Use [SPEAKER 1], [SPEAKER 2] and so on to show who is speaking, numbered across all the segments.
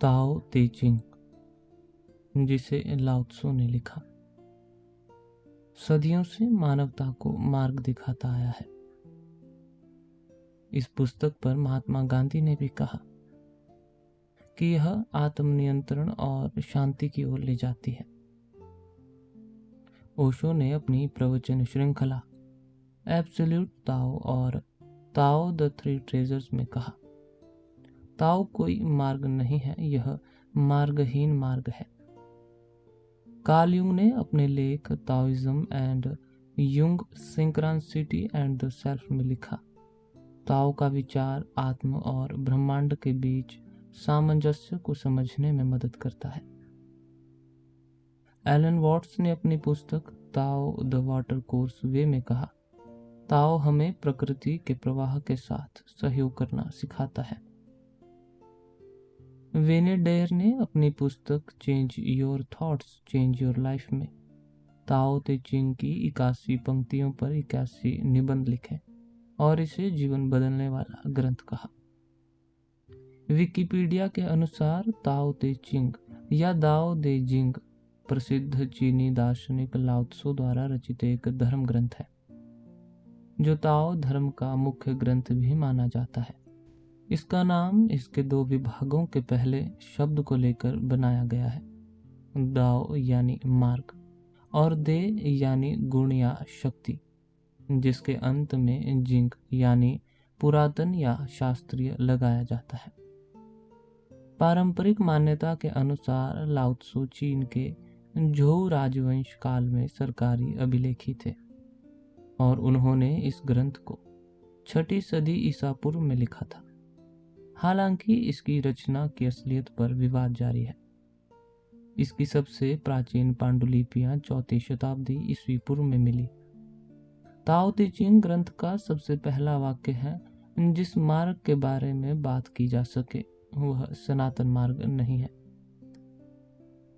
[SPEAKER 1] ताओ ते चिंग, जिसे लाओ त्सु ने लिखा, सदियों से मानवता को मार्ग दिखाता आया है। इस पुस्तक पर महात्मा गांधी ने भी कहा कि यह आत्मनियंत्रण और शांति की ओर ले जाती है। ओशो ने अपनी प्रवचन श्रृंखला एब्सोल्यूट ताओ और ताओ द थ्री ट्रेजर्स में कहा, ताओ कोई मार्ग नहीं है, यह मार्गहीन मार्ग है। कार्ल युंग ने अपने लेख Taoism and Jung synchronicity and the self में लिखा, ताओ का विचार आत्म और ब्रह्मांड के बीच सामंजस्य को समझने में मदद करता है। एलन वॉट्स ने अपनी पुस्तक ताओ द वाटर कोर्स वे में कहा, ताओ हमें प्रकृति के प्रवाह के साथ सहयोग करना सिखाता है। वेने डेयर ने अपनी पुस्तक change your thoughts change your life में ताओ ते चिंग की 81 पंक्तियों पर 81 निबंध लिखे और इसे जीवन बदलने वाला ग्रंथ कहा। विकिपीडिया के अनुसार ताओ ते चिंग या दाओ दे जिंग प्रसिद्ध चीनी दार्शनिक लाओ त्सु द्वारा रचित एक धर्म ग्रंथ है, जो ताओ धर्म का मुख्य ग्रंथ भी माना जाता है। इसका नाम इसके दो विभागों के पहले शब्द को लेकर बनाया गया है, दाओ यानी मार्ग और दे यानी गुण या शक्ति, जिसके अंत में जिंग यानी पुरातन या शास्त्रीय लगाया जाता है। पारंपरिक मान्यता के अनुसार लाओ त्सु चीन के झोउ राजवंश काल में सरकारी अभिलेखी थे और उन्होंने इस ग्रंथ को 6ठी सदी ईसा पूर्व में लिखा था। हालांकि इसकी रचना की असलियत पर विवाद जारी है। इसकी सबसे प्राचीन पांडुलिपियां 4वीं शताब्दी ईस्वी पूर्व में मिली। ताओ ते चिंग ग्रंथ का सबसे पहला वाक्य है, जिस मार्ग के बारे में बात की जा सके वह सनातन मार्ग नहीं है।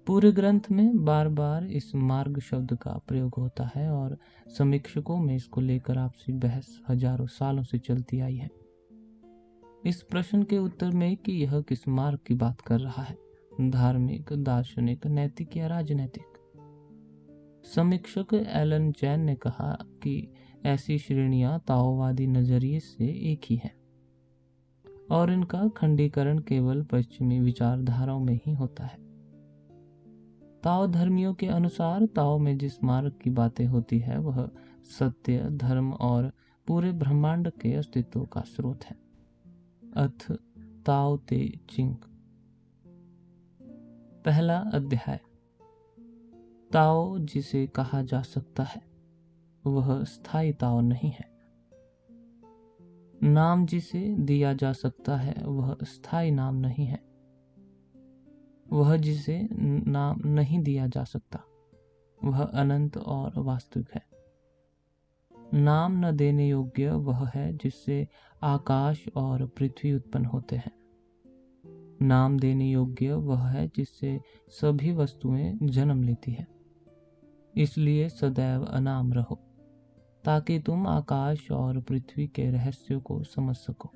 [SPEAKER 1] पूरे ग्रंथ में बार बार इस मार्ग शब्द का प्रयोग होता है और समीक्षकों में इसको लेकर आपसी बहस हजारों सालों से चलती आई है। इस प्रश्न के उत्तर में कि यह किस मार्ग की बात कर रहा है, धार्मिक, दार्शनिक, नैतिक या राजनैतिक। समीक्षक एलन चैन ने कहा कि ऐसी श्रेणियां ताओवादी नजरिए से एक ही है और इनका खंडीकरण केवल पश्चिमी विचारधाराओं में ही होता है। ताओ धर्मियों के अनुसार ताओ में जिस मार्ग की बातें होती है वह सत्य, धर्म और पूरे ब्रह्मांड के अस्तित्व का स्रोत है। अथ ताओ ते चिंग। पहला अध्याय। ताओ जिसे कहा जा सकता है वह स्थायी ताओ नहीं है। नाम जिसे दिया जा सकता है वह स्थायी नाम नहीं है। वह जिसे नाम नहीं दिया जा सकता वह अनंत और वास्तविक है। नाम न देने योग्य वह है जिससे आकाश और पृथ्वी उत्पन्न होते हैं। नाम देने योग्य वह है जिससे सभी वस्तुएं जन्म लेती है। इसलिए सदैव अनाम रहो ताकि तुम आकाश और पृथ्वी के रहस्यों को समझ सको,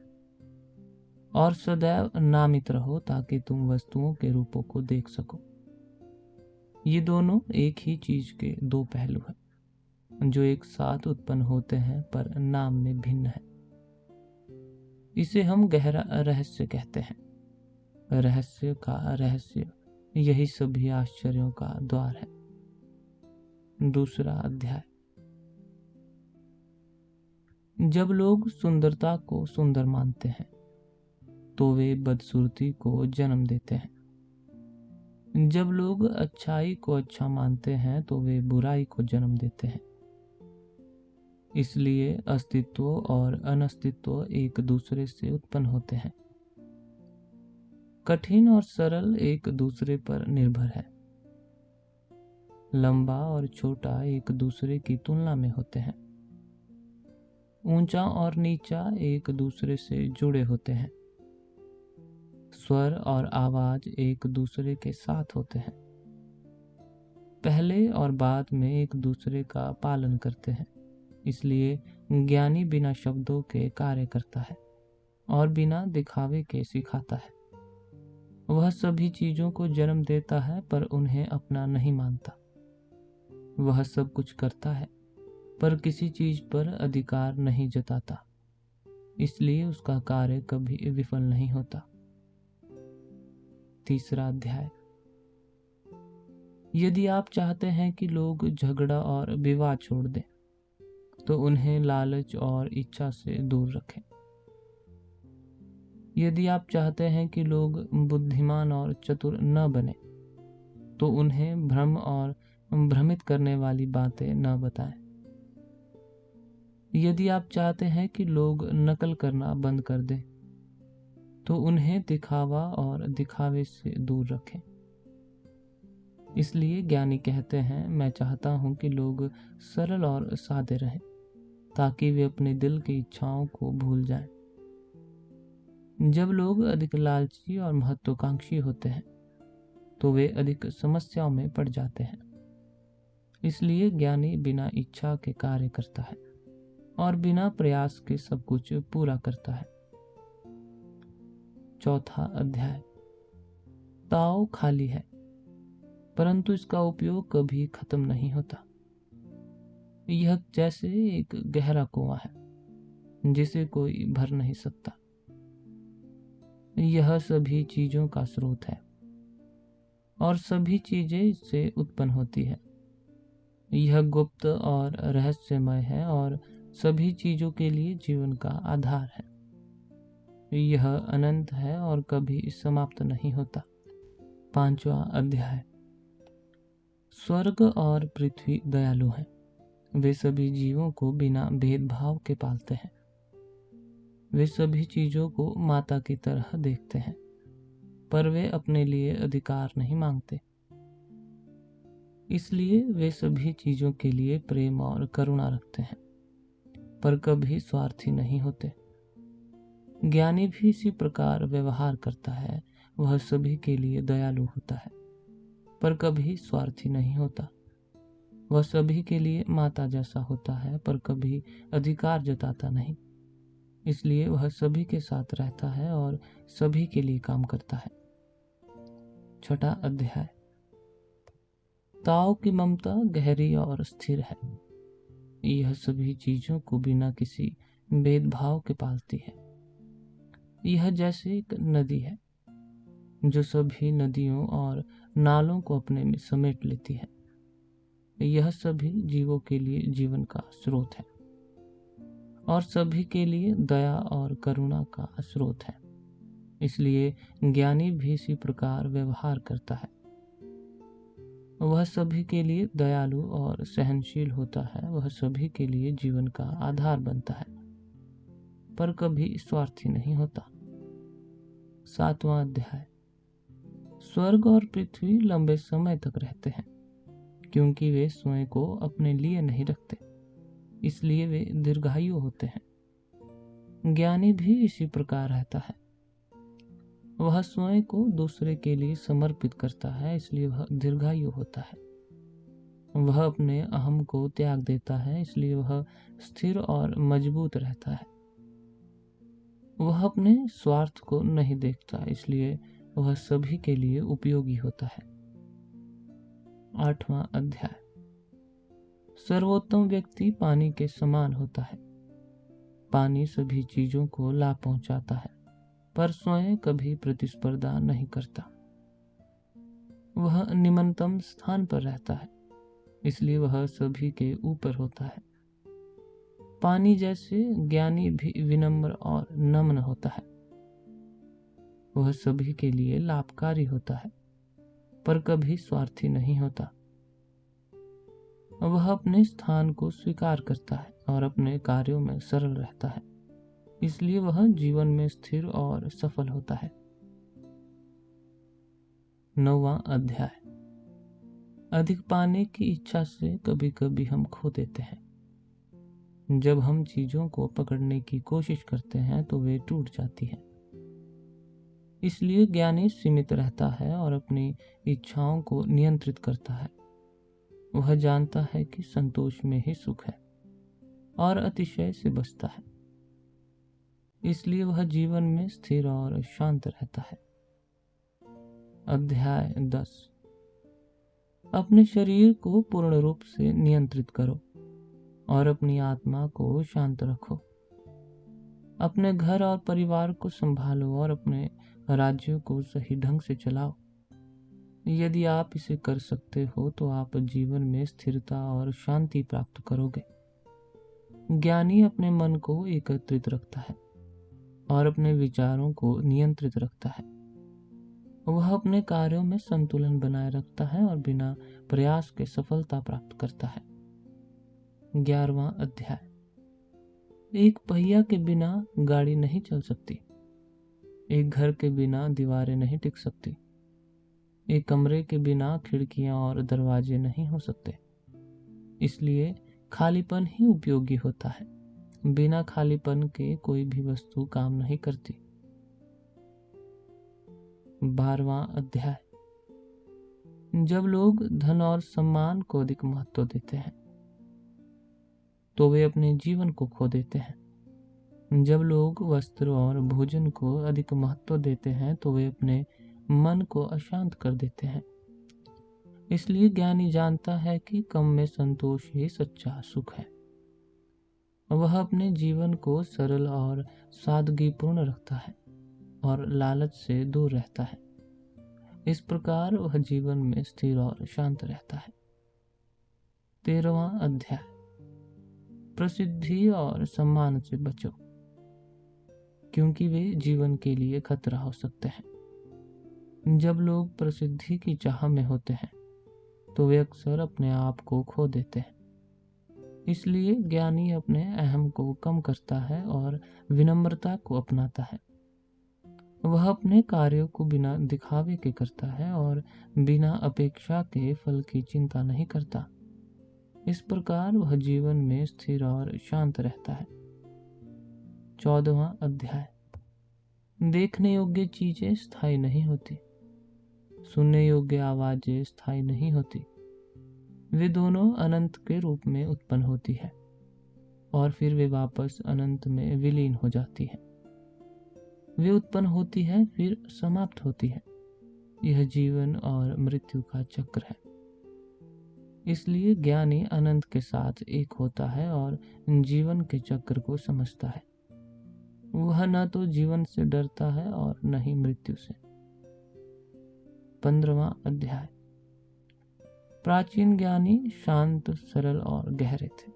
[SPEAKER 1] और सदैव नामित रहो ताकि तुम वस्तुओं के रूपों को देख सको। ये दोनों एक ही चीज के दो पहलू हैं जो एक साथ उत्पन्न होते हैं पर नाम में भिन्न है। इसे हम गहरा रहस्य कहते हैं। रहस्य का रहस्य यही सभी आश्चर्यों का द्वार है। दूसरा अध्याय। जब लोग सुंदरता को सुंदर मानते हैं तो वे बदसूरती को जन्म देते हैं। जब लोग अच्छाई को अच्छा मानते हैं तो वे बुराई को जन्म देते हैं। इसलिए अस्तित्व और अनस्तित्व एक दूसरे से उत्पन्न होते हैं। कठिन और सरल एक दूसरे पर निर्भर है। लंबा और छोटा एक दूसरे की तुलना में होते हैं। ऊंचा और नीचा एक दूसरे से जुड़े होते हैं। स्वर और आवाज एक दूसरे के साथ होते हैं। पहले और बाद में एक दूसरे का पालन करते हैं। इसलिए ज्ञानी बिना शब्दों के कार्य करता है और बिना दिखावे के सिखाता है। वह सभी चीजों को जन्म देता है पर उन्हें अपना नहीं मानता। वह सब कुछ करता है पर किसी चीज पर अधिकार नहीं जताता, इसलिए उसका कार्य कभी विफल नहीं होता। तीसरा अध्याय। यदि आप चाहते हैं कि लोग झगड़ा और विवाद छोड़ दें, तो उन्हें लालच और इच्छा से दूर रखें। यदि आप चाहते हैं कि लोग बुद्धिमान और चतुर न बने, तो उन्हें भ्रम और भ्रमित करने वाली बातें न बताएं। यदि आप चाहते हैं कि लोग नकल करना बंद कर दें, तो उन्हें दिखावा और दिखावे से दूर रखें। इसलिए ज्ञानी कहते हैं, मैं चाहता हूं कि लोग सरल और सादे रहें, ताकि वे अपने दिल की इच्छाओं को भूल जाएं। जब लोग अधिक लालची और महत्वाकांक्षी होते हैं, तो वे अधिक समस्याओं में पड़ जाते हैं। इसलिए ज्ञानी बिना इच्छा के कार्य करता है और बिना प्रयास के सब कुछ पूरा करता है। चौथा अध्याय। ताव खाली है, परंतु इसका उपयोग कभी खत्म नहीं होता। यह जैसे एक गहरा कुआं है जिसे कोई भर नहीं सकता। यह सभी चीजों का स्रोत है और सभी चीजें इससे उत्पन्न होती है। यह गुप्त और रहस्यमय है और सभी चीजों के लिए जीवन का आधार है। यह अनंत है और कभी समाप्त नहीं होता। पांचवा अध्याय। स्वर्ग और पृथ्वी दयालु हैं। वे सभी जीवों को बिना भेदभाव के पालते हैं। वे सभी चीजों को माता की तरह देखते हैं, पर वे अपने लिए अधिकार नहीं मांगते। इसलिए वे सभी चीजों के लिए प्रेम और करुणा रखते हैं, पर कभी स्वार्थी नहीं होते। ज्ञानी भी इसी प्रकार व्यवहार करता है। वह सभी के लिए दयालु होता है, पर कभी स्वार्थी नहीं होता। वह सभी के लिए माता जैसा होता है, पर कभी अधिकार जताता नहीं। इसलिए वह सभी के साथ रहता है और सभी के लिए काम करता है। छठा अध्याय। ताओ की ममता गहरी और स्थिर है। यह सभी चीजों को बिना किसी भेदभाव के पालती है। यह जैसे एक नदी है जो सभी नदियों और नालों को अपने में समेट लेती है। यह सभी जीवों के लिए जीवन का स्रोत है और सभी के लिए दया और करुणा का स्रोत है। इसलिए ज्ञानी भी इसी प्रकार व्यवहार करता है। वह सभी के लिए दयालु और सहनशील होता है। वह सभी के लिए जीवन का आधार बनता है, पर कभी स्वार्थी नहीं होता। सातवां अध्याय। स्वर्ग और पृथ्वी लंबे समय तक रहते हैं, क्योंकि वे स्वयं को अपने लिए नहीं रखते, इसलिए वे दीर्घायु होते हैं। ज्ञानी भी इसी प्रकार रहता है। वह स्वयं को दूसरे के लिए समर्पित करता है, इसलिए वह दीर्घायु होता है। वह अपने अहम को त्याग देता है, इसलिए वह स्थिर और मजबूत रहता है। वह अपने स्वार्थ को नहीं देखता, इसलिए वह सभी के लिए उपयोगी होता है। आठवां अध्याय। सर्वोत्तम व्यक्ति पानी के समान होता है। पानी सभी चीजों को लाभ पहुंचाता है, पर स्वयं कभी प्रतिस्पर्धा नहीं करता। वह निम्नतम स्थान पर रहता है, इसलिए वह सभी के ऊपर होता है। पानी जैसे ज्ञानी भी विनम्र और नम्र होता है। वह सभी के लिए लाभकारी होता है, पर कभी स्वार्थी नहीं होता। वह अपने स्थान को स्वीकार करता है और अपने कार्यों में सरल रहता है, इसलिए वह जीवन में स्थिर और सफल होता है। नौवां अध्याय। अधिक पाने की इच्छा से कभी कभी हम खो देते हैं। जब हम चीजों को पकड़ने की कोशिश करते हैं तो वे टूट जाती हैं। इसलिए ज्ञानी सीमित रहता है और अपनी इच्छाओं को नियंत्रित करता है। वह जानता है कि संतोष में ही सुख है और अतिशय से बचता है। इसलिए वह जीवन में स्थिर और शांत रहता है। अध्याय 10। अपने शरीर को पूर्ण रूप से नियंत्रित करो और अपनी आत्मा को शांत रखो। अपने घर और परिवार को संभालो और अपने राज्यों को सही ढंग से चलाओ। यदि आप इसे कर सकते हो तो आप जीवन में स्थिरता और शांति प्राप्त करोगे। ज्ञानी अपने मन को एकत्रित रखता है और अपने विचारों को नियंत्रित रखता है। वह अपने कार्यों में संतुलन बनाए रखता है और बिना प्रयास के सफलता प्राप्त करता है। 11वां अध्याय। एक पहिया के बिना गाड़ी नहीं चल सकती। एक घर के बिना दीवारें नहीं टिक सकती। एक कमरे के बिना खिड़कियां और दरवाजे नहीं हो सकते। इसलिए खालीपन ही उपयोगी होता है। बिना खालीपन के कोई भी वस्तु काम नहीं करती। 12वां अध्याय। जब लोग धन और सम्मान को अधिक महत्व देते हैं तो वे अपने जीवन को खो देते हैं। जब लोग वस्त्र और भोजन को अधिक महत्व देते हैं तो वे अपने मन को अशांत कर देते हैं। इसलिए ज्ञानी जानता है कि कम में संतोष ही सच्चा सुख है। वह अपने जीवन को सरल और सादगीपूर्ण रखता है और लालच से दूर रहता है। इस प्रकार वह जीवन में स्थिर और शांत रहता है। 13वां अध्याय। प्रसिद्धि और सम्मान से बचो, क्योंकि वे जीवन के लिए खतरा हो सकते हैं। जब लोग प्रसिद्धि की चाह में होते हैं तो वे अक्सर अपने आप को खो देते हैं। इसलिए ज्ञानी अपने अहम को कम करता है और विनम्रता को अपनाता है। वह अपने कार्यों को बिना दिखावे के करता है और बिना अपेक्षा के फल की चिंता नहीं करता। इस प्रकार वह जीवन में स्थिर और शांत रहता है। 14वां अध्याय। देखने योग्य चीजें स्थायी नहीं होती। सुनने योग्य आवाजें स्थायी नहीं होती। वे दोनों अनंत के रूप में उत्पन्न होती है और फिर वे वापस अनंत में विलीन हो जाती है। वे उत्पन्न होती है फिर समाप्त होती है। यह जीवन और मृत्यु का चक्र है। इसलिए ज्ञानी अनंत के साथ एक होता है और जीवन के चक्र को समझता है। वह न तो जीवन से डरता है और न ही मृत्यु से। 15वां अध्याय। प्राचीन ज्ञानी शांत, सरल और गहरे थे।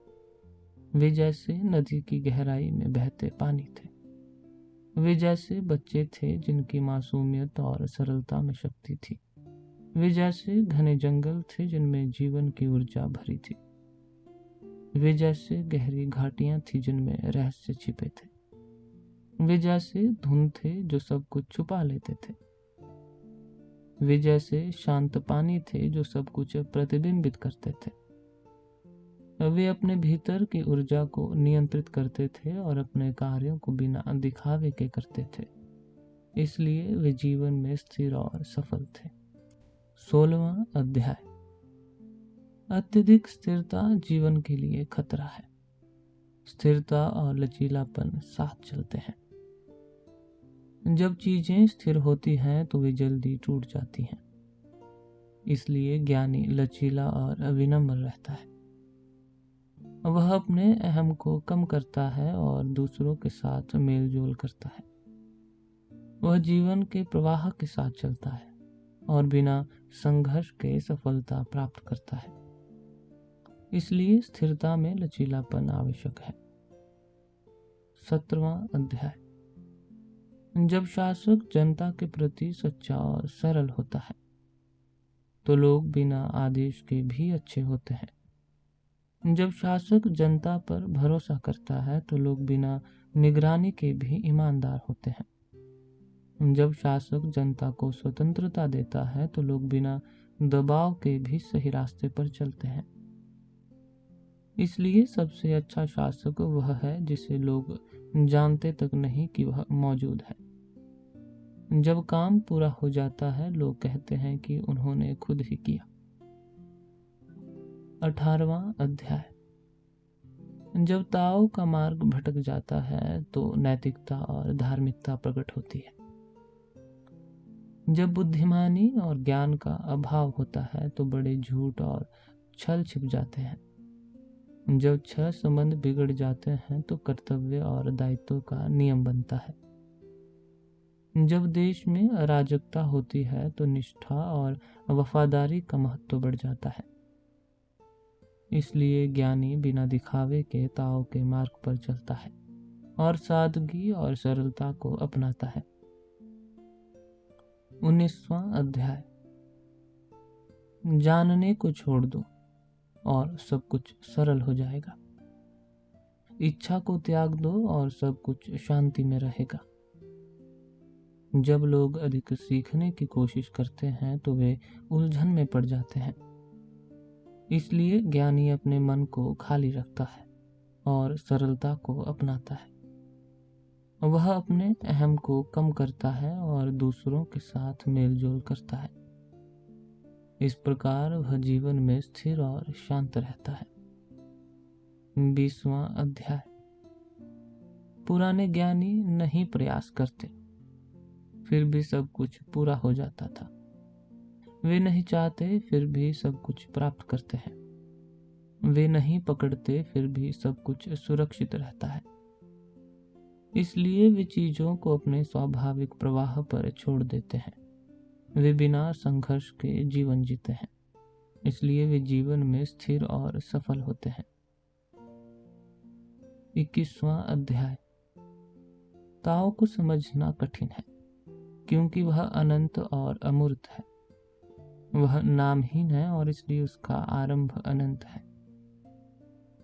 [SPEAKER 1] वे जैसे नदी की गहराई में बहते पानी थे। वे जैसे बच्चे थे जिनकी मासूमियत और सरलता में शक्ति थी। वे जैसे घने जंगल थे जिनमें जीवन की ऊर्जा भरी थी। वे जैसे गहरी घाटियां थी जिनमें रहस्य छिपे थे। वे जैसे धुंध थे जो सब कुछ छुपा लेते थे। वे जैसे शांत पानी थे जो सब कुछ प्रतिबिंबित करते थे। वे अपने भीतर की ऊर्जा को नियंत्रित करते थे और अपने कार्यों को बिना दिखावे के करते थे। इसलिए वे जीवन में स्थिर और सफल थे। 16वां अध्याय। अत्यधिक स्थिरता जीवन के लिए खतरा है। स्थिरता और लचीलापन साथ चलते हैं। जब चीजें स्थिर होती हैं तो वे जल्दी टूट जाती हैं। इसलिए ज्ञानी लचीला और विनम्र रहता है। वह अपने अहम को कम करता है और दूसरों के साथ मेलजोल करता है। वह जीवन के प्रवाह के साथ चलता है और बिना संघर्ष के सफलता प्राप्त करता है। इसलिए स्थिरता में लचीलापन आवश्यक है। 17वां अध्याय। जब शासक जनता के प्रति सच्चा और सरल होता है तो लोग बिना आदेश के भी अच्छे होते हैं। जब शासक जनता पर भरोसा करता है तो लोग बिना निगरानी के भी ईमानदार होते हैं। जब शासक जनता को स्वतंत्रता देता है तो लोग बिना दबाव के भी सही रास्ते पर चलते हैं। इसलिए सबसे अच्छा शासक वह है जिसे लोग जानते तक नहीं कि वह मौजूद है। जब काम पूरा हो जाता है लोग कहते हैं कि उन्होंने खुद ही किया। 18वां अध्याय। जब ताओ का मार्ग भटक जाता है तो नैतिकता और धार्मिकता प्रकट होती है। जब बुद्धिमानी और ज्ञान का अभाव होता है तो बड़े झूठ और छल छिप जाते हैं। जब छह संबंध बिगड़ जाते हैं तो कर्तव्य और दायित्व का नियम बनता है। जब देश में अराजकता होती है तो निष्ठा और वफादारी का महत्व बढ़ जाता है। इसलिए ज्ञानी बिना दिखावे के ताओ के मार्ग पर चलता है और सादगी और सरलता को अपनाता है। 19वां अध्याय। जानने को छोड़ दो और सब कुछ सरल हो जाएगा। इच्छा को त्याग दो और सब कुछ शांति में रहेगा। जब लोग अधिक सीखने की कोशिश करते हैं तो वे उलझन में पड़ जाते हैं। इसलिए ज्ञानी अपने मन को खाली रखता है और सरलता को अपनाता है। वह अपने अहम को कम करता है और दूसरों के साथ मेलजोल करता है। इस प्रकार वह जीवन में स्थिर और शांत रहता है। 20वां अध्याय। पुराने ज्ञानी नहीं प्रयास करते, फिर भी सब कुछ पूरा हो जाता था। वे नहीं चाहते, फिर भी सब कुछ प्राप्त करते हैं। वे नहीं पकड़ते, फिर भी सब कुछ सुरक्षित रहता है। इसलिए वे चीजों को अपने स्वाभाविक प्रवाह पर छोड़ देते हैं। वे बिना संघर्ष के जीवन जीते हैं। इसलिए वे जीवन में स्थिर और सफल होते हैं। 21वां अध्याय। ताओ को समझना कठिन है क्योंकि वह अनंत और अमूर्त है। वह नामहीन है और इसलिए उसका आरंभ अनंत है।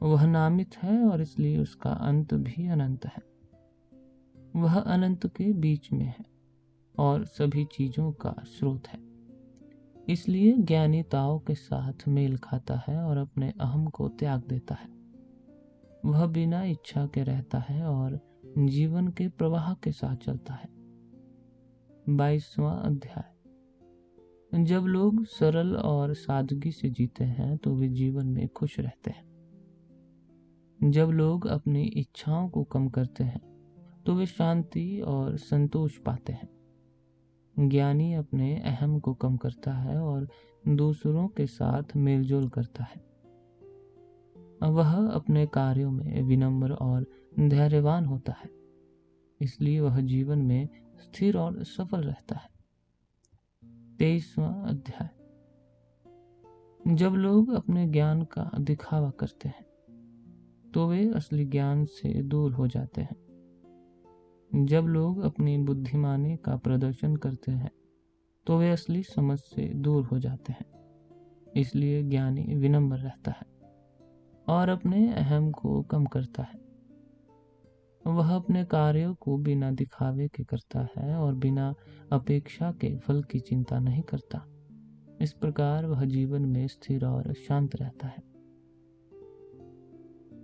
[SPEAKER 1] वह नामित है और इसलिए उसका अंत भी अनंत है। वह अनंत के बीच में है और सभी चीजों का स्रोत है। इसलिए ज्ञानी ताओ के साथ मेल खाता है और अपने अहम को त्याग देता है। वह बिना इच्छा के रहता है और जीवन के प्रवाह के साथ चलता है। 22वां अध्याय। जब लोग सरल और सादगी से जीते हैं तो वे जीवन में खुश रहते हैं। जब लोग अपनी इच्छाओं को कम करते हैं तो वे शांति और संतोष पाते हैं। ज्ञानी अपने अहम को कम करता है और दूसरों के साथ मेलजोल करता है। वह अपने कार्यों में विनम्र और धैर्यवान होता है। इसलिए वह जीवन में स्थिर और सफल रहता है। 23वां अध्याय। जब लोग अपने ज्ञान का दिखावा करते हैं तो वे असली ज्ञान से दूर हो जाते हैं। जब लोग अपनी बुद्धिमानी का प्रदर्शन करते हैं तो वे असली समझ से दूर हो जाते हैं। इसलिए ज्ञानी विनम्र रहता है और अपने अहम को कम करता है। वह अपने कार्यों को बिना दिखावे के करता है और बिना अपेक्षा के फल की चिंता नहीं करता। इस प्रकार वह जीवन में स्थिर और शांत रहता है।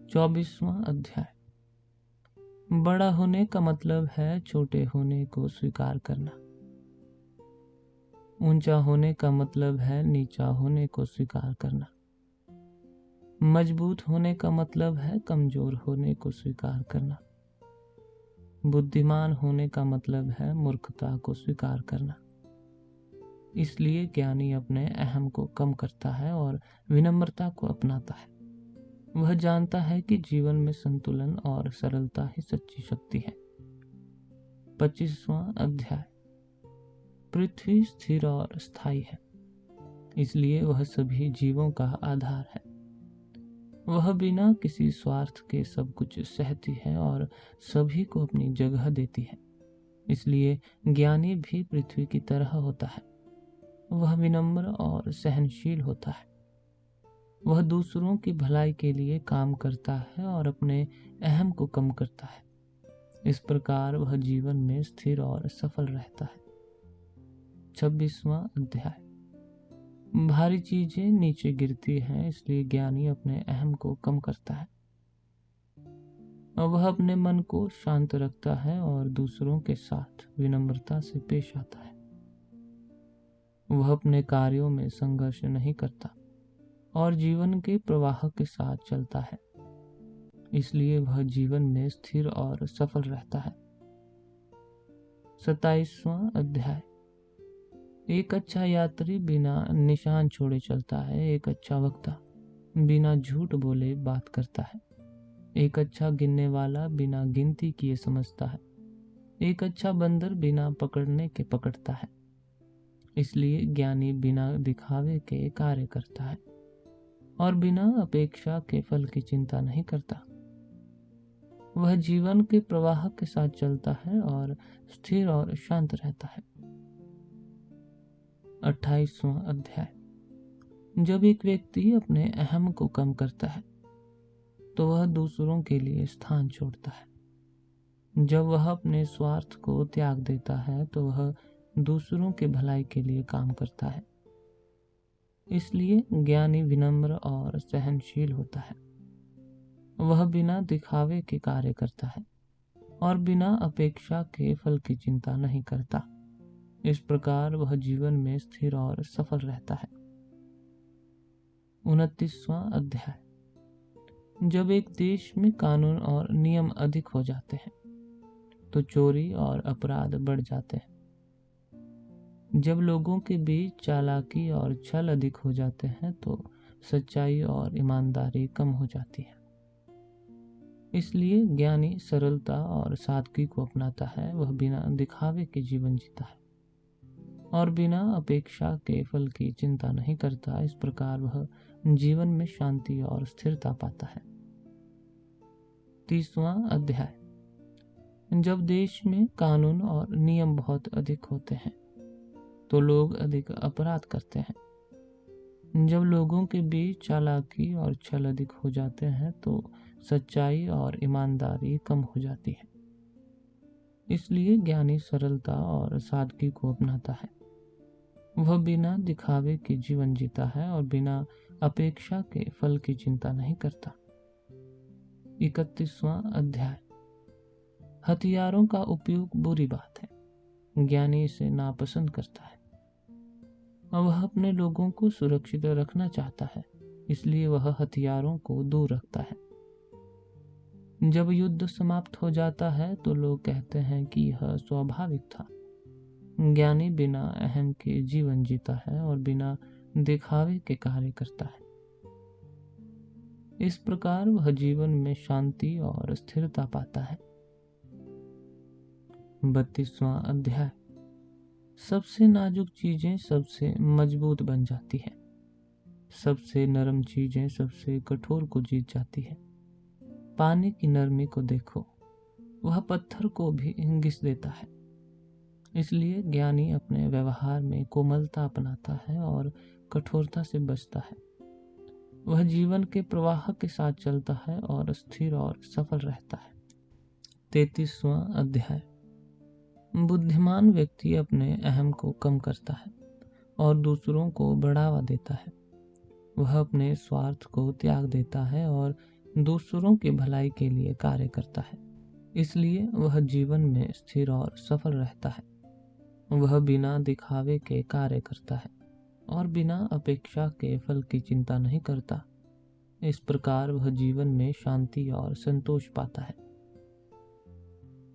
[SPEAKER 1] 24वां अध्याय। बड़ा होने का मतलब है छोटे होने को स्वीकार करना। ऊंचा होने का मतलब है नीचा होने को स्वीकार करना। मजबूत होने का मतलब है कमजोर होने को स्वीकार करना। बुद्धिमान होने का मतलब है मूर्खता को स्वीकार करना। इसलिए ज्ञानी अपने अहम को कम करता है और विनम्रता को अपनाता है। वह जानता है कि जीवन में संतुलन और सरलता ही सच्ची शक्ति है। 25वां अध्याय। पृथ्वी स्थिर और स्थायी है, इसलिए वह सभी जीवों का आधार है। वह बिना किसी स्वार्थ के सब कुछ सहती है और सभी को अपनी जगह देती है। इसलिए ज्ञानी भी पृथ्वी की तरह होता है। वह विनम्र और सहनशील होता है। वह दूसरों की भलाई के लिए काम करता है और अपने अहम को कम करता है। इस प्रकार वह जीवन में स्थिर और सफल रहता है। 26वां अध्याय। भारी चीजें नीचे गिरती हैं, इसलिए ज्ञानी अपने अहम को कम करता है। वह अपने मन को शांत रखता है और दूसरों के साथ विनम्रता से पेश आता है। वह अपने कार्यों में संघर्ष नहीं करता और जीवन के प्रवाह के साथ चलता है। इसलिए वह जीवन में स्थिर और सफल रहता है। 27वां अध्याय। एक अच्छा यात्री बिना निशान छोड़े चलता है। एक अच्छा वक्ता बिना झूठ बोले बात करता है। एक अच्छा गिनने वाला बिना गिनती किए समझता है। एक अच्छा बंदर बिना पकड़ने के पकड़ता है। इसलिए ज्ञानी बिना दिखावे के कार्य करता है और बिना अपेक्षा के फल की चिंता नहीं करता। वह जीवन के प्रवाह के साथ चलता है और स्थिर और शांत रहता है। 28वां अध्याय। जब एक व्यक्ति अपने अहम को कम करता है तो वह दूसरों के लिए स्थान छोड़ता है। जब वह अपने स्वार्थ को त्याग देता है तो वह दूसरों के भलाई के लिए काम करता है। इसलिए ज्ञानी विनम्र और सहनशील होता है। वह बिना दिखावे के कार्य करता है और बिना अपेक्षा के फल की चिंता नहीं करता। इस प्रकार वह जीवन में स्थिर और सफल रहता है। 29वां अध्याय। जब एक देश में कानून और नियम अधिक हो जाते हैं तो चोरी और अपराध बढ़ जाते हैं। जब लोगों के बीच चालाकी और छल अधिक हो जाते हैं तो सच्चाई और ईमानदारी कम हो जाती है। इसलिए ज्ञानी सरलता और सादगी को अपनाता है। वह बिना दिखावे के जीवन जीता है और बिना अपेक्षा के फल की चिंता नहीं करता। इस प्रकार वह जीवन में शांति और स्थिरता पाता है। 30वां अध्याय। जब देश में कानून और नियम बहुत अधिक होते हैं तो लोग अधिक अपराध करते हैं। जब लोगों के बीच चालाकी और छल अधिक हो जाते हैं तो सच्चाई और ईमानदारी कम हो जाती है। इसलिए ज्ञानी सरलता और सादगी को अपनाता है। वह बिना दिखावे के जीवन जीता है और बिना अपेक्षा के फल की चिंता नहीं करता। 31वां अध्याय। हथियारों का उपयोग बुरी बात है। ज्ञानी इसे नापसंद करता है और वह अपने लोगों को सुरक्षित रखना चाहता है। इसलिए वह हथियारों को दूर रखता है। जब युद्ध समाप्त हो जाता है तो लोग कहते हैं कि यह स्वाभाविक था। ज्ञानी बिना अहम के जीवन जीता है और बिना दिखावे के कार्य करता है। इस प्रकार वह जीवन में शांति और स्थिरता पाता है। 32वां अध्याय। सबसे नाजुक चीजें सबसे मजबूत बन जाती है। सबसे नरम चीजें सबसे कठोर को जीत जाती है। पानी की नरमी को देखो, वह पत्थर को भी घिस देता है। इसलिए ज्ञानी अपने व्यवहार में कोमलता अपनाता है और कठोरता से बचता है। वह जीवन के प्रवाह के साथ चलता है और स्थिर और सफल रहता है। 33वां अध्याय। बुद्धिमान व्यक्ति अपने अहम को कम करता है और दूसरों को बढ़ावा देता है। वह अपने स्वार्थ को त्याग देता है और दूसरों की भलाई के लिए कार्य करता है। इसलिए वह जीवन में स्थिर और सफल रहता है। वह बिना दिखावे के कार्य करता है और बिना अपेक्षा के फल की चिंता नहीं करता। इस प्रकार वह जीवन में शांति और संतोष पाता है।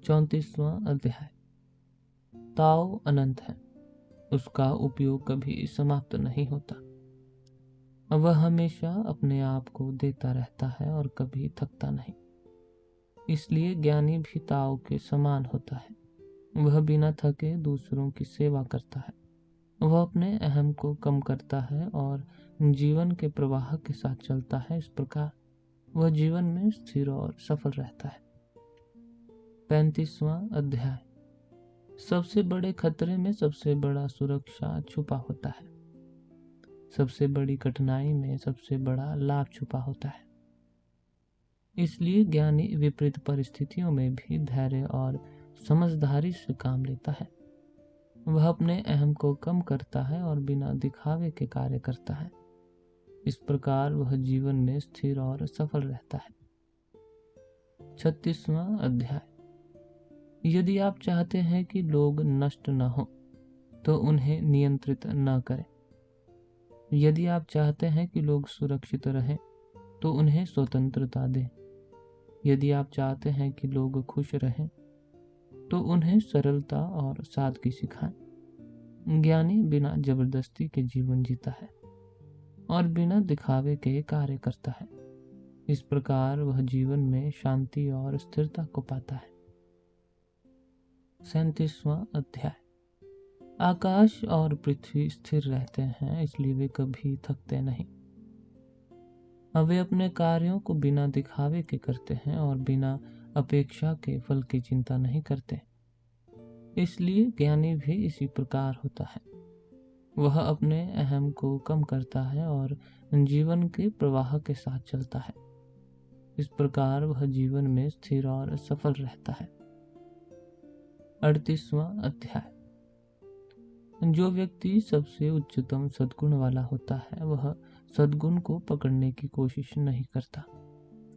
[SPEAKER 1] 34वां अध्याय। ताओ अनंत है, उसका उपयोग कभी समाप्त नहीं होता। वह हमेशा अपने आप को देता रहता है और कभी थकता नहीं। इसलिए ज्ञानी भी ताओ के समान होता है। वह बिना थके दूसरों की सेवा करता है। वह अपने अहम को कम करता है और जीवन के प्रवाह के साथ चलता है। इस प्रकार वह जीवन में स्थिर और सफल रहता है। 35वां अध्याय। सबसे बड़े खतरे में सबसे बड़ा सुरक्षा छुपा होता है। सबसे बड़ी कठिनाई में सबसे बड़ा लाभ छुपा होता है। इसलिए ज्ञानी विपरीत परिस्थितियों में भी धैर्य और समझदारी से काम लेता है। वह अपने अहम को कम करता है और बिना दिखावे के कार्य करता है। इस प्रकार वह जीवन में स्थिर और सफल रहता है। 36वां अध्याय। यदि आप चाहते हैं कि लोग नष्ट न हो तो उन्हें नियंत्रित न करें। यदि आप चाहते हैं कि लोग सुरक्षित रहें तो उन्हें स्वतंत्रता दें। यदि आप चाहते हैं कि लोग खुश रहें तो उन्हें सरलता और सादगी सिखाएं। ज्ञानी बिना जबरदस्ती के जीवन जीता है और बिना दिखावे के कार्य करता है। इस प्रकार वह जीवन में शांति और स्थिरता को पाता है। 37वां अध्याय। आकाश और पृथ्वी स्थिर रहते हैं, इसलिए वे कभी थकते नहीं। वे अपने कार्यों को बिना दिखावे के करते हैं और बिना अपेक्षा के फल की चिंता नहीं करते। इसलिए ज्ञानी भी इसी प्रकार होता है। वह अपने अहम को कम करता है और जीवन के प्रवाह के साथ चलता है। इस प्रकार वह जीवन में स्थिर और सफल रहता है। 38वां अध्याय। जो व्यक्ति सबसे उच्चतम सद्गुण वाला होता है वह सद्गुण को पकड़ने की कोशिश नहीं करता,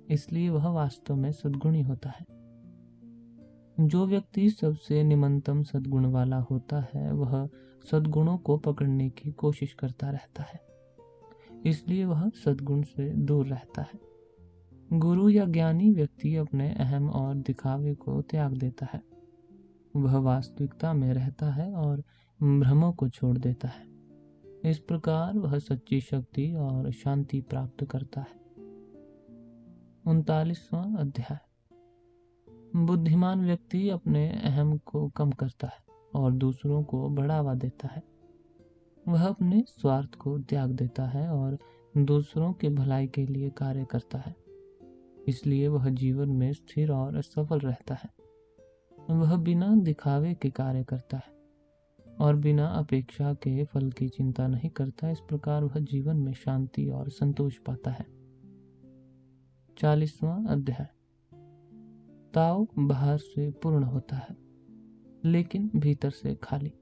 [SPEAKER 1] इसलिए वह वास्तव में सद्गुणी होता है। जो व्यक्ति सबसे निम्नतम सद्गुण वाला होता है वह सद्गुणों को पकड़ने की कोशिश करता रहता है, इसलिए वह सद्गुण से दूर रहता है। गुरु या ज्ञानी व्यक्ति अपने अहम और दिखावे को त्याग देता है। वह वास्तविकता में रहता है और भ्रमों को छोड़ देता है। इस प्रकार वह सच्ची शक्ति और शांति प्राप्त करता है। 39वां अध्याय। बुद्धिमान व्यक्ति अपने अहम को कम करता है और दूसरों को बढ़ावा देता है। वह अपने स्वार्थ को त्याग देता है और दूसरों के भलाई के लिए कार्य करता है, इसलिए वह जीवन में स्थिर और सफल रहता है। वह बिना दिखावे के कार्य करता है और बिना अपेक्षा के फल की चिंता नहीं करता। इस प्रकार वह जीवन में शांति और संतोष पाता है। 40वां अध्याय। ताव बाहर से पूर्ण होता है लेकिन भीतर से खाली।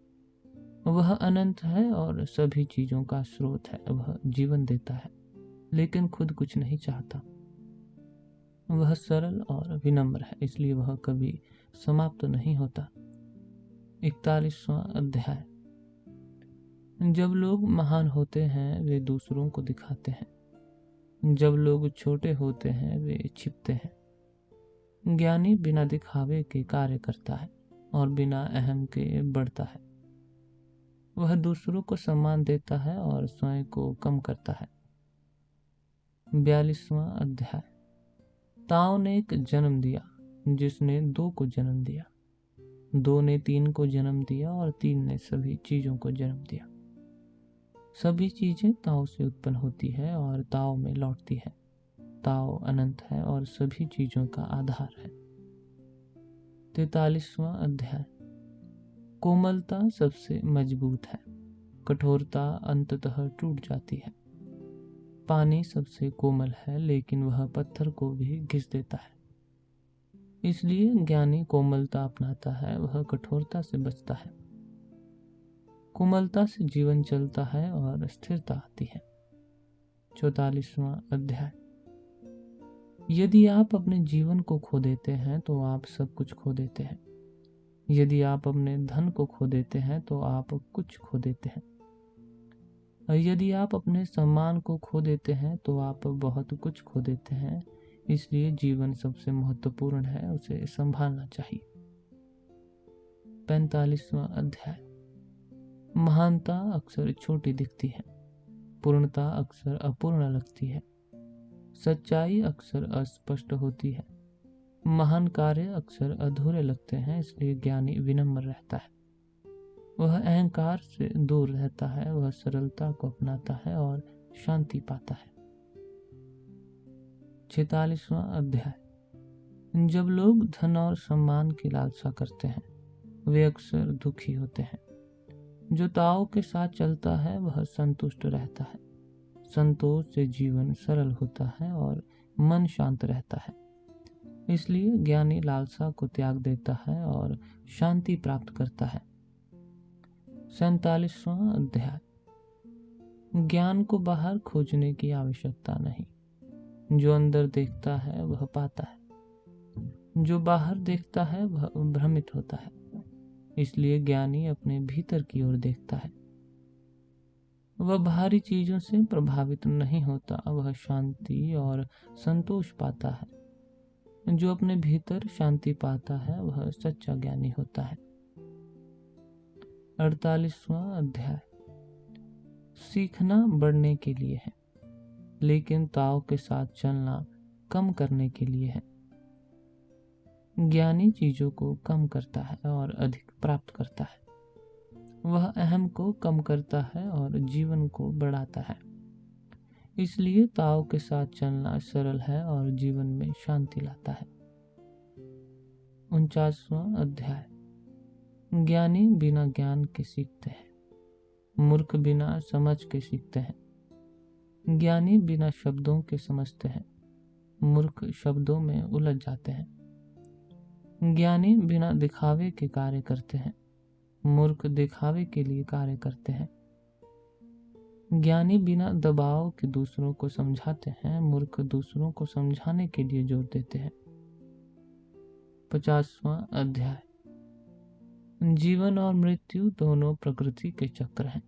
[SPEAKER 1] वह अनंत है और सभी चीजों का स्रोत है। वह जीवन देता है लेकिन खुद कुछ नहीं चाहता। वह सरल और विनम्र है, इसलिए वह कभी समाप्त नहीं होता। 41वां अध्याय। जब लोग महान होते हैं वे दूसरों को दिखाते हैं, जब लोग छोटे होते हैं वे छिपते हैं। ज्ञानी बिना दिखावे के कार्य करता है और बिना अहम के बढ़ता है। वह दूसरों को सम्मान देता है और स्वयं को कम करता है। 42वां अध्याय। ताओ ने एक जन्म दिया जिसने 2 को जन्म दिया, 2 ने 3 को जन्म दिया और 3 ने सभी चीजों को जन्म दिया। सभी चीजें ताओ से उत्पन्न होती है और ताओ में लौटती है। ताओ अनंत है और सभी चीजों का आधार है। 43वां अध्याय। कोमलता सबसे मजबूत है, कठोरता अंततः टूट जाती है। पानी सबसे कोमल है लेकिन वह पत्थर को भी घिस देता है। इसलिए ज्ञानी कोमलता अपनाता है, वह कठोरता से बचता है। कोमलता से जीवन चलता है और स्थिरता आती है। 44वां अध्याय। यदि आप अपने जीवन को खो देते हैं तो आप सब कुछ खो देते हैं। यदि आप अपने धन को खो देते हैं तो आप कुछ खो देते हैं। यदि आप अपने सम्मान को खो देते हैं तो आप बहुत कुछ खो देते हैं। इसलिए जीवन सबसे महत्वपूर्ण है, उसे संभालना चाहिए। 45वां अध्याय। महानता अक्सर छोटी दिखती है, पूर्णता अक्सर अपूर्ण लगती है, सच्चाई अक्सर अस्पष्ट होती है, महान कार्य अक्सर अधूरे लगते हैं। इसलिए ज्ञानी विनम्र रहता है, वह अहंकार से दूर रहता है, वह सरलता को अपनाता है और शांति पाता है। 46वां अध्याय। जब लोग धन और सम्मान की लालसा करते हैं वे अक्सर दुखी होते हैं। जो ताओ के साथ चलता है वह संतुष्ट रहता है। संतोष से जीवन सरल होता है और मन शांत रहता है। इसलिए ज्ञानी लालसा को त्याग देता है और शांति प्राप्त करता है। 47वां अध्याय। ज्ञान को बाहर खोजने की आवश्यकता नहीं। जो अंदर देखता है वह पाता है, जो बाहर देखता है वह भ्रमित होता है। इसलिए ज्ञानी अपने भीतर की ओर देखता है, वह बाहरी चीजों से प्रभावित नहीं होता, वह शांति और संतोष पाता है। जो अपने भीतर शांति पाता है वह सच्चा ज्ञानी होता है। 48वां अध्याय। सीखना बढ़ने के लिए है, लेकिन ताओ के साथ चलना कम करने के लिए है। ज्ञानी चीजों को कम करता है और अधिक प्राप्त करता है। वह अहम को कम करता है और जीवन को बढ़ाता है। इसलिए ताओ के साथ चलना सरल है और जीवन में शांति लाता है। 49वां अध्याय। ज्ञानी बिना ज्ञान के सीखते हैं, मूर्ख बिना समझ के सीखते हैं। ज्ञानी बिना शब्दों के समझते हैं, मूर्ख शब्दों में उलझ जाते हैं। ज्ञानी बिना दिखावे के कार्य करते हैं, मूर्ख दिखावे के लिए कार्य करते हैं। ज्ञानी बिना दबाव के दूसरों को समझाते हैं, मूर्ख दूसरों को समझाने के लिए जोर देते हैं। 50वां अध्याय। जीवन और मृत्यु दोनों प्रकृति के चक्र हैं।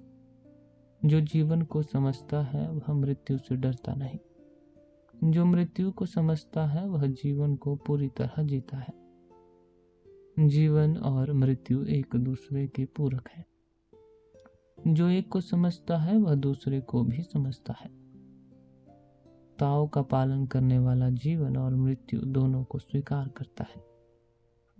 [SPEAKER 1] जो जीवन को समझता है वह मृत्यु से डरता नहीं। जो मृत्यु को समझता है वह जीवन को पूरी तरह जीता है। जीवन और मृत्यु एक दूसरे के पूरक है। जो एक को समझता है वह दूसरे को भी समझता है। ताओ का पालन करने वाला जीवन और मृत्यु दोनों को स्वीकार करता है।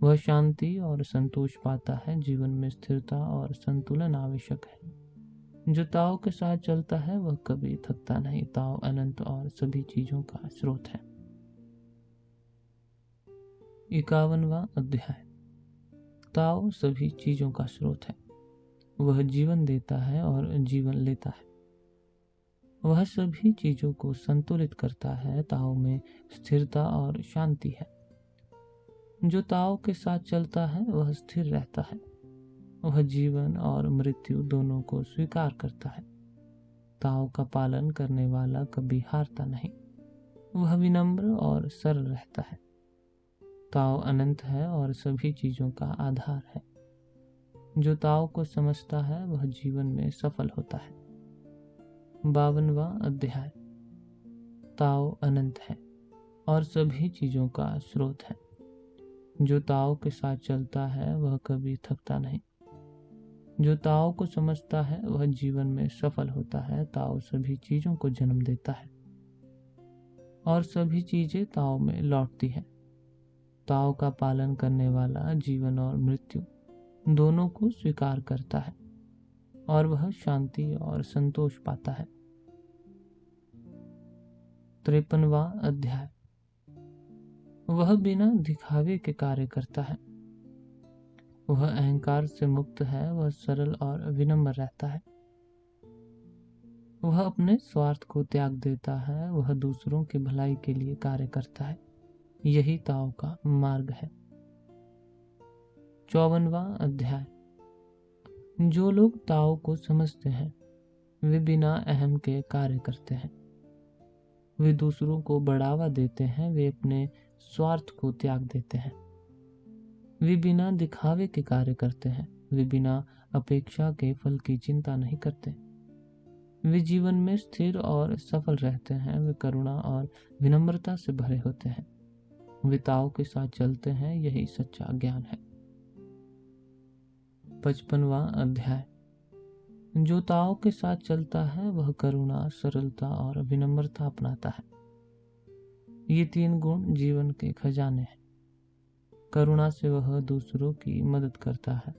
[SPEAKER 1] वह शांति और संतोष पाता है। जीवन में स्थिरता और संतुलन आवश्यक है। जो ताओ के साथ चलता है वह कभी थकता नहीं। ताओ अनंत और सभी चीजों का स्रोत है। 51वां अध्याय। ताओ सभी चीजों का स्रोत है। वह जीवन देता है और जीवन लेता है। वह सभी चीजों को संतुलित करता है। ताओ में स्थिरता और शांति है। जो ताओ के साथ चलता है वह स्थिर रहता है। वह जीवन और मृत्यु दोनों को स्वीकार करता है। ताओ का पालन करने वाला कभी हारता नहीं। वह विनम्र और सरल रहता है। ताओ अनंत है और सभी चीजों का आधार है। जो ताओ को समझता है वह जीवन में सफल होता है। 52वां अध्याय। ताओ अनंत है और सभी चीजों का स्रोत है। जो ताओ के साथ चलता है वह कभी थकता नहीं। जो ताओ को समझता है वह जीवन में सफल होता है। ताओ सभी चीजों को जन्म देता है और सभी चीजें ताओ में लौटती है। ताओ का पालन करने वाला जीवन और मृत्यु दोनों को स्वीकार करता है और वह शांति और संतोष पाता है। 53वां अध्याय। वह बिना दिखावे के कार्य करता है। वह अहंकार से मुक्त है। वह सरल और विनम्र रहता है। वह अपने स्वार्थ को त्याग देता है। वह दूसरों की भलाई के लिए कार्य करता है। यही ताओ का मार्ग है। 54वां अध्याय। जो लोग ताओ को समझते हैं वे बिना अहम के कार्य करते हैं। वे दूसरों को बढ़ावा देते हैं। वे अपने स्वार्थ को त्याग देते हैं। वे बिना दिखावे के कार्य करते हैं। वे बिना अपेक्षा के फल की चिंता नहीं करते। वे जीवन में स्थिर और सफल रहते हैं। वे करुणा और विनम्रता से भरे होते हैं। वे ताओ के साथ चलते हैं। यही सच्चा ज्ञान है। 55वां अध्याय। जो ताओ के साथ चलता है वह करुणा, सरलता और विनम्रता अपनाता है। ये 3 गुण जीवन के खजाने हैं। करुणा से वह दूसरों की मदद करता है।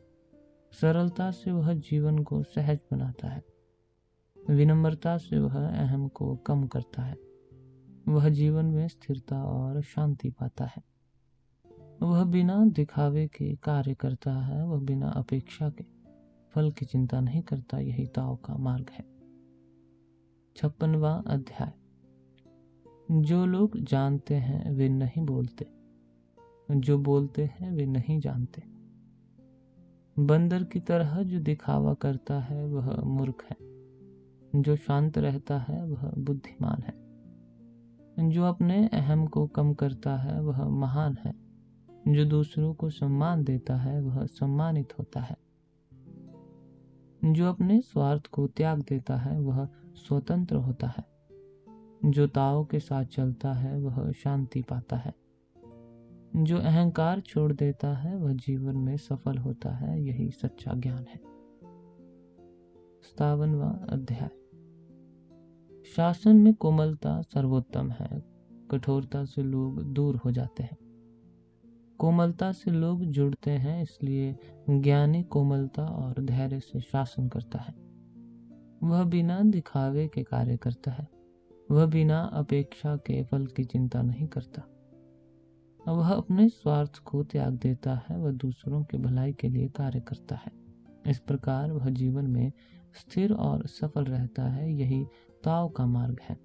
[SPEAKER 1] सरलता से वह जीवन को सहज बनाता है। विनम्रता से वह अहम को कम करता है। वह जीवन में स्थिरता और शांति पाता है। वह बिना दिखावे के कार्य करता है। वह बिना अपेक्षा के फल की चिंता नहीं करता। यही ताओ का मार्ग है। 56वां अध्याय। जो लोग जानते हैं वे नहीं बोलते। जो बोलते हैं वे नहीं जानते। बंदर की तरह जो दिखावा करता है वह मूर्ख है। जो शांत रहता है वह बुद्धिमान है। जो अपने अहम को कम करता है वह महान है। जो दूसरों को सम्मान देता है वह सम्मानित होता है। जो अपने स्वार्थ को त्याग देता है वह स्वतंत्र होता है। जो ताओ के साथ चलता है वह शांति पाता है। जो अहंकार छोड़ देता है वह जीवन में सफल होता है। यही सच्चा ज्ञान है। 57वां अध्याय। शासन में कोमलता सर्वोत्तम है, कठोरता से लोग दूर हो जाते हैं। कोमलता से लोग जुड़ते हैं, इसलिए ज्ञानी कोमलता और धैर्य से शासन करता है। वह बिना दिखावे के कार्य करता है, वह बिना अपेक्षा के फल की चिंता नहीं करता। वह अपने स्वार्थ को त्याग देता है, वह दूसरों के भलाई के लिए कार्य करता है। इस प्रकार वह जीवन में स्थिर और सफल रहता है, यही ताओ का मार्ग है।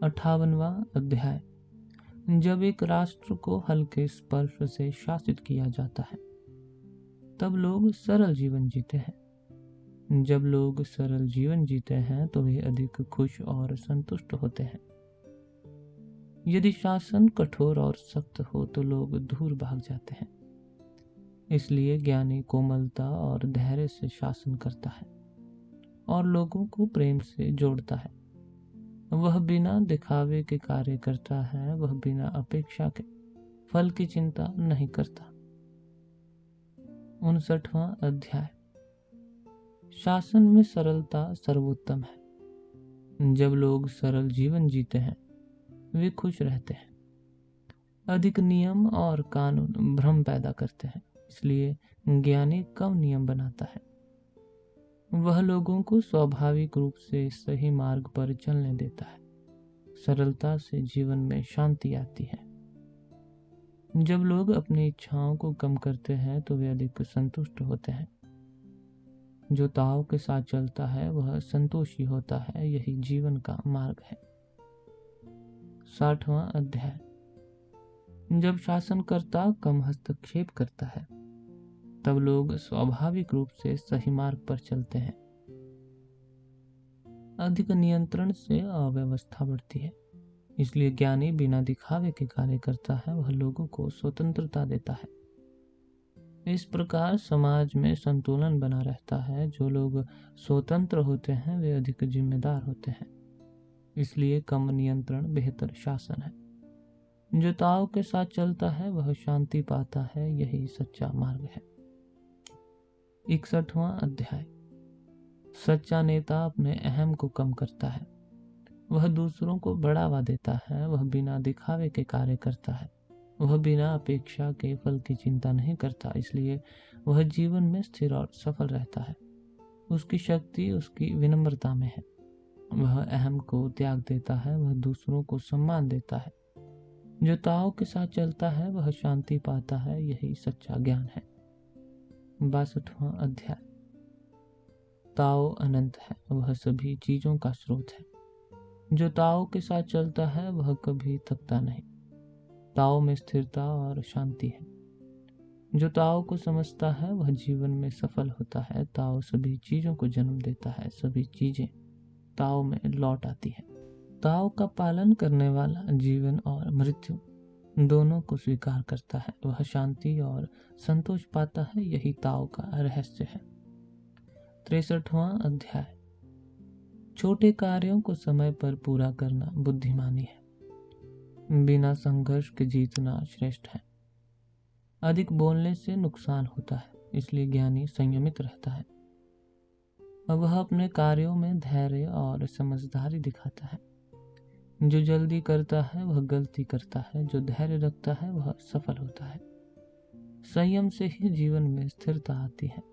[SPEAKER 1] 58वां अध्याय। जब एक राष्ट्र को हल्के स्पर्श से शासित किया जाता है, तब लोग सरल जीवन जीते हैं। जब लोग सरल जीवन जीते हैं तो वे अधिक खुश और संतुष्ट होते हैं। यदि शासन कठोर और सख्त हो तो लोग दूर भाग जाते हैं। इसलिए ज्ञानी कोमलता और धैर्य से शासन करता है और लोगों को प्रेम से जोड़ता है। वह बिना दिखावे के कार्य करता है, वह बिना अपेक्षा के फल की चिंता नहीं करता। 59वां अध्याय। शासन में सरलता सर्वोत्तम है। जब लोग सरल जीवन जीते हैं, वे खुश रहते हैं। अधिक नियम और कानून भ्रम पैदा करते हैं, इसलिए ज्ञानी कम नियम बनाता है। वह लोगों को स्वाभाविक रूप से सही मार्ग पर चलने देता है। सरलता से जीवन में शांति आती है। जब लोग अपनी इच्छाओं को कम करते हैं तो वे अधिक संतुष्ट होते हैं। जो ताव के साथ चलता है वह संतोषी होता है, यही जीवन का मार्ग है। 60वां अध्याय। जब शासनकर्ता कम हस्तक्षेप करता है, तब लोग स्वाभाविक रूप से सही मार्ग पर चलते हैं। अधिक नियंत्रण से अव्यवस्था बढ़ती है, इसलिए ज्ञानी बिना दिखावे के कार्य करता है, वह लोगों को स्वतंत्रता देता है। इस प्रकार समाज में संतुलन बना रहता है। जो लोग स्वतंत्र होते हैं वे अधिक जिम्मेदार होते हैं, इसलिए कम नियंत्रण बेहतर शासन है। जो ताव के साथ चलता है वह शांति पाता है, यही सच्चा मार्ग है। 61वां अध्याय। सच्चा नेता अपने अहम को कम करता है, वह दूसरों को बढ़ावा देता है, वह बिना दिखावे के कार्य करता है, वह बिना अपेक्षा के फल की चिंता नहीं करता, इसलिए वह जीवन में स्थिर और सफल रहता है। उसकी शक्ति उसकी विनम्रता में है। वह अहम को त्याग देता है, वह दूसरों को सम्मान देता है। जो ताओ के साथ चलता है वह शांति पाता है, यही सच्चा ज्ञान है। 62वां अध्याय। ताओ अनंत है, वह सभी चीजों का स्रोत है। जो ताओ के साथ चलता है वह कभी थकता नहीं। ताओ में स्थिरता और शांति है। जो ताओ को समझता है वह जीवन में सफल होता है। ताओ सभी चीजों को जन्म देता है, सभी चीजें ताओ में लौट आती है। ताओ का पालन करने वाला जीवन और मृत्यु दोनों को स्वीकार करता है। वह शांति और संतोष पाता है, यही ताओ का रहस्य है। 63वां अध्याय। छोटे कार्यों को समय पर पूरा करना बुद्धिमानी है। बिना संघर्ष के जीतना श्रेष्ठ है। अधिक बोलने से नुकसान होता है, इसलिए ज्ञानी संयमित रहता है। वह अपने कार्यों में धैर्य और समझदारी दिखाता है। जो जल्दी करता है वह गलती करता है, जो धैर्य रखता है वह सफल होता है। संयम से ही जीवन में स्थिरता आती है।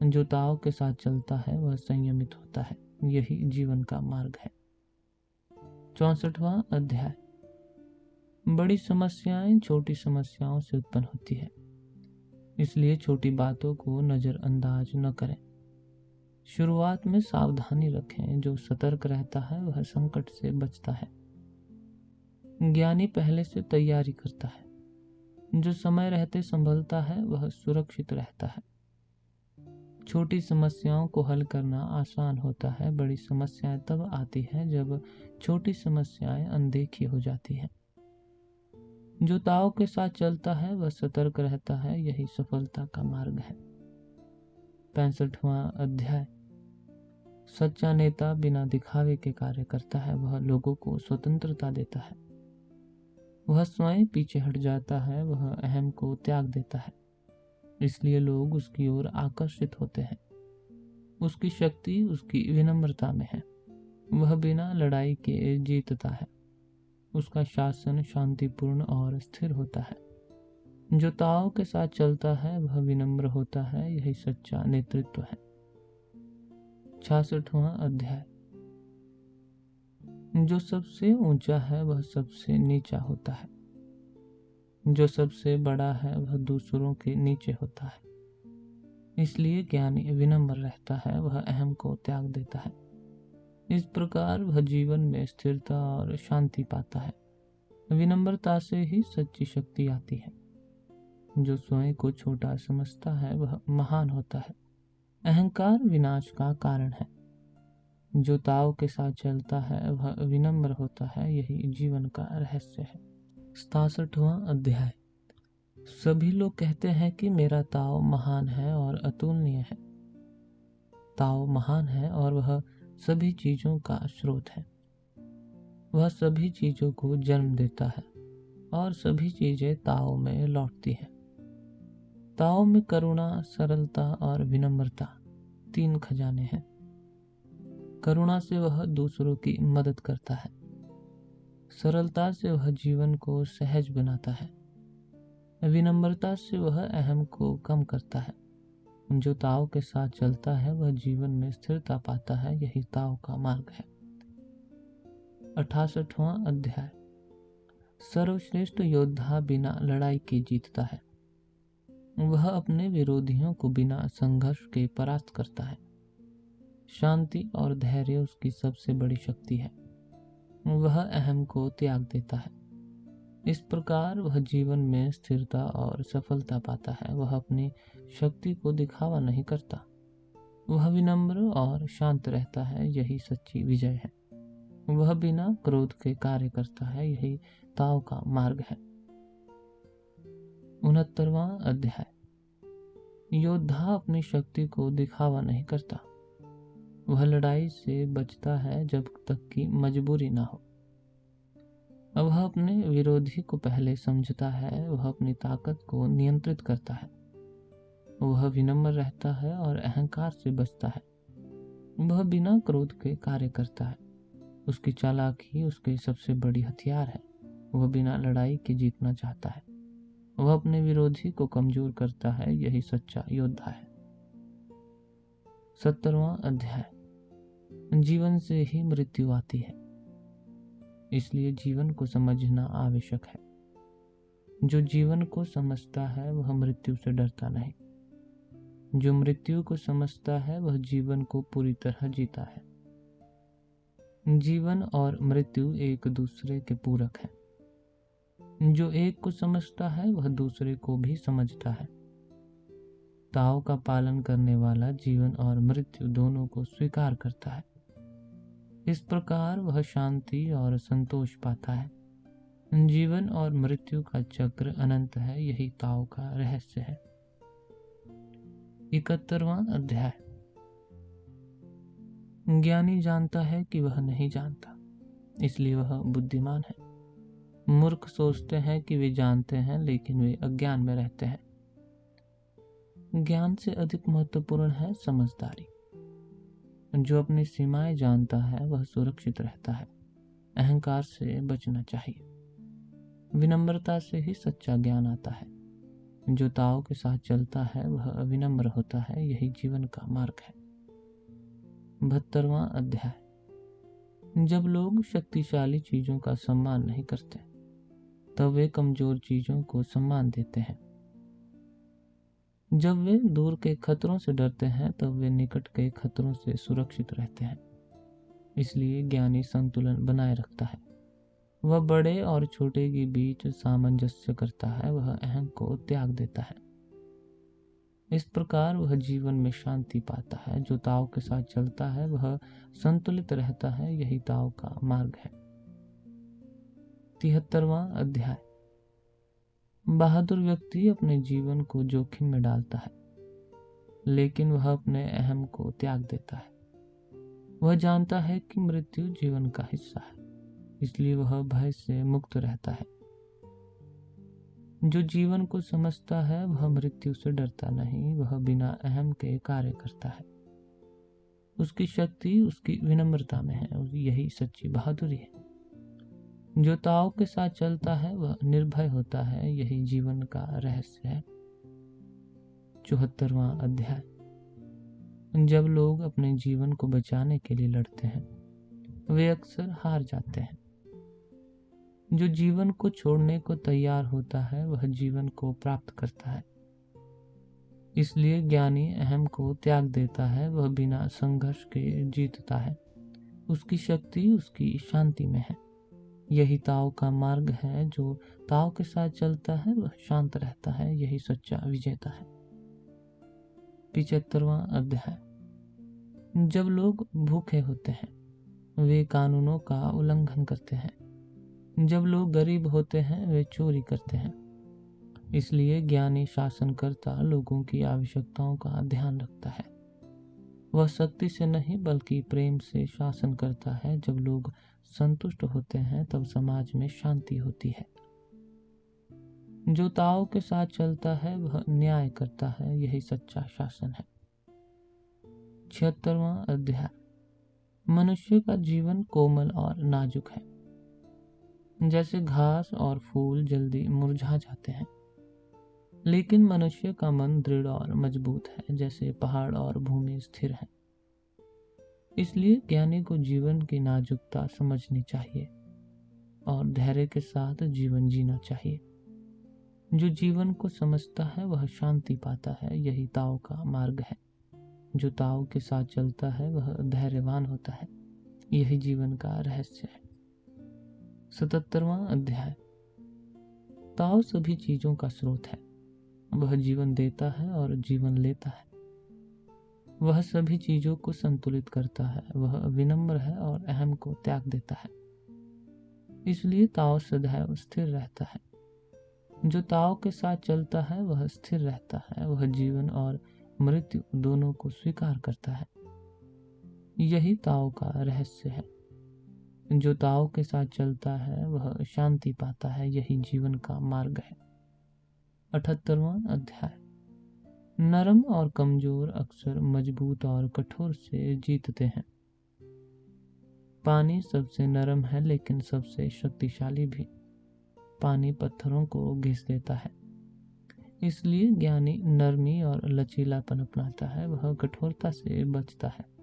[SPEAKER 1] जो ताव के साथ चलता है वह संयमित होता है, यही जीवन का मार्ग है। 64वां अध्याय। बड़ी समस्याएं छोटी समस्याओं से उत्पन्न होती है, इसलिए छोटी बातों को नजरअंदाज न करें। शुरुआत में सावधानी रखें। जो सतर्क रहता है वह संकट से बचता है। ज्ञानी पहले से तैयारी करता है। जो समय रहते संभलता है वह सुरक्षित रहता है। छोटी समस्याओं को हल करना आसान होता है। बड़ी समस्याएं तब आती हैं जब छोटी समस्याएं अनदेखी हो जाती हैं। जो ताव के साथ चलता है वह सतर्क रहता है, यही सफलता का मार्ग है। 65वां अध्याय। सच्चा नेता बिना दिखावे के कार्य करता है, वह लोगों को स्वतंत्रता देता है। वह स्वयं पीछे हट जाता है, वह अहम को त्याग देता है, इसलिए लोग उसकी ओर आकर्षित होते हैं। उसकी शक्ति उसकी विनम्रता में है। वह बिना लड़ाई के जीतता है। उसका शासन शांतिपूर्ण और स्थिर होता है। जो ताओ के साथ चलता है वह विनम्र होता है, यही सच्चा नेतृत्व है। 66वां अध्याय। जो सबसे ऊंचा है वह सबसे नीचा होता है। जो सबसे बड़ा है वह दूसरों के नीचे होता है। इसलिए ज्ञानी विनम्र रहता है, वह अहम को त्याग देता है। इस प्रकार वह जीवन में स्थिरता और शांति पाता है। विनम्रता से ही सच्ची शक्ति आती है। जो स्वयं को छोटा समझता है वह महान होता है। अहंकार विनाश का कारण है। जो ताओ के साथ चलता है वह विनम्र होता है, यही जीवन का रहस्य है। 67वां अध्याय। सभी लोग कहते हैं कि मेरा ताओ महान है और अतुलनीय है। ताओ महान है और वह सभी चीजों का स्रोत है। वह सभी चीजों को जन्म देता है और सभी चीजें ताओ में लौटती हैं। ताओ में करुणा, सरलता और विनम्रता 3 खजाने हैं। करुणा से वह दूसरों की मदद करता है। सरलता से वह जीवन को सहज बनाता है। विनम्रता से वह अहम को कम करता है। जो ताओ के साथ चलता है वह जीवन में स्थिरता पाता है, यही ताओ का मार्ग है। 68वां अध्याय। सर्वश्रेष्ठ योद्धा बिना लड़ाई के जीतता है। वह अपने विरोधियों को बिना संघर्ष के परास्त करता है। शांति और धैर्य उसकी सबसे बड़ी शक्ति है। वह अहम को त्याग देता है। इस प्रकार वह जीवन में स्थिरता और सफलता पाता है। वह अपनी शक्ति को दिखावा नहीं करता। वह विनम्र और शांत रहता है, यही सच्ची विजय है। वह बिना क्रोध के कार्य करता है, यही ताओ का मार्ग है। 69वां अध्याय। योद्धा अपनी शक्ति को दिखावा नहीं करता। वह लड़ाई से बचता है जब तक कि मजबूरी ना हो। वह अपने विरोधी को पहले समझता है। वह अपनी ताकत को नियंत्रित करता है। वह विनम्र रहता है और अहंकार से बचता है। वह बिना क्रोध के कार्य करता है। उसकी चालाकी उसकी सबसे बड़ी हथियार है। वह बिना लड़ाई के जीतना चाहता है। वह अपने विरोधी को कमजोर करता है, यही सच्चा योद्धा है। 70वां अध्याय। जीवन से ही मृत्यु आती है, इसलिए जीवन को समझना आवश्यक है। जो जीवन को समझता है वह मृत्यु से डरता नहीं। जो मृत्यु को समझता है वह जीवन को पूरी तरह जीता है। जीवन और मृत्यु एक दूसरे के पूरक हैं। जो एक को समझता है वह दूसरे को भी समझता है। ताओ का पालन करने वाला जीवन और मृत्यु दोनों को स्वीकार करता है। इस प्रकार वह शांति और संतोष पाता है। जीवन और मृत्यु का चक्र अनंत है, यही ताओ का रहस्य है। 71वां अध्याय। ज्ञानी जानता है कि वह नहीं जानता, इसलिए वह बुद्धिमान है। मूर्ख सोचते हैं कि वे जानते हैं, लेकिन वे अज्ञान में रहते हैं। ज्ञान से अधिक महत्वपूर्ण है समझदारी। जो अपनी सीमाएं जानता है वह सुरक्षित रहता है। अहंकार से बचना चाहिए। विनम्रता से ही सच्चा ज्ञान आता है। जो ताओ के साथ चलता है वह विनम्र होता है, यही जीवन का मार्ग है। 72वां अध्याय। जब लोग शक्तिशाली चीजों का सम्मान नहीं करते, तब वे कमजोर चीजों को सम्मान देते हैं। जब वे दूर के खतरों से डरते हैं, तब वे निकट के खतरों से सुरक्षित रहते हैं। इसलिए ज्ञानी संतुलन बनाए रखता है। वह बड़े और छोटे के बीच सामंजस्य करता है। वह अहम को त्याग देता है। इस प्रकार वह जीवन में शांति पाता है। जो ताओ के साथ चलता है वह संतुलित रहता है, यही ताओ का मार्ग है। 73वां अध्याय। बहादुर व्यक्ति अपने जीवन को जोखिम में डालता है, लेकिन वह अपने अहम को त्याग देता है। वह जानता है कि मृत्यु जीवन का हिस्सा है, इसलिए वह भय से मुक्त रहता है। जो जीवन को समझता है वह मृत्यु से डरता नहीं। वह बिना अहम के कार्य करता है। उसकी शक्ति उसकी विनम्रता में है और यही सच्ची बहादुरी है। जो ताओ के साथ चलता है वह निर्भय होता है, यही जीवन का रहस्य है। 74वां अध्याय। जब लोग अपने जीवन को बचाने के लिए लड़ते हैं वे अक्सर हार जाते हैं। जो जीवन को छोड़ने को तैयार होता है वह जीवन को प्राप्त करता है। इसलिए ज्ञानी अहम को त्याग देता है, वह बिना संघर्ष के जीतता है। उसकी शक्ति उसकी शांति में है। यही ताओ का मार्ग है। जो ताओ के साथ चलता है वह शांत रहता है, यही सच्चा विजेता है। 75वां अध्याय। जब लोग भूखे होते हैं वे कानूनों का उल्लंघन करते हैं। जब लोग गरीब होते हैं वे चोरी करते हैं। इसलिए ज्ञानी शासनकर्ता लोगों की आवश्यकताओं का ध्यान रखता है। वह शक्ति से नहीं बल्कि प्रेम से शासन करता है। जब लोग संतुष्ट होते हैं तब समाज में शांति होती है। जो ताओ के साथ चलता है वह न्याय करता है, यही सच्चा शासन है। 76वां अध्याय। मनुष्य का जीवन कोमल और नाजुक है। जैसे घास और फूल जल्दी मुरझा जाते हैं, लेकिन मनुष्य का मन दृढ़ और मजबूत है, जैसे पहाड़ और भूमि स्थिर है। इसलिए ज्ञानी को जीवन की नाजुकता समझनी चाहिए और धैर्य के साथ जीवन जीना चाहिए। जो जीवन को समझता है वह शांति पाता है, यही ताओ का मार्ग है। जो ताओ के साथ चलता है वह धैर्यवान होता है, यही जीवन का रहस्य है। 77वां अध्याय। ताओ सभी चीजों का स्रोत है। वह जीवन देता है और जीवन लेता है। वह सभी चीजों को संतुलित करता है। वह विनम्र है और अहम को त्याग देता है। इसलिए ताओ सदैव स्थिर रहता है। जो ताओ के साथ चलता है वह स्थिर रहता है। वह जीवन और मृत्यु दोनों को स्वीकार करता है। यही ताओ का रहस्य है। जो ताओ के साथ चलता है वह शांति पाता है, यही जीवन का मार्ग है। 78वां अध्याय। नरम और कमजोर अक्सर मजबूत और कठोर से जीतते हैं। पानी सबसे नरम है लेकिन सबसे शक्तिशाली भी। पानी पत्थरों को घिस देता है। इसलिए ज्ञानी नरमी और लचीलापन अपनाता है। वह कठोरता से बचता है।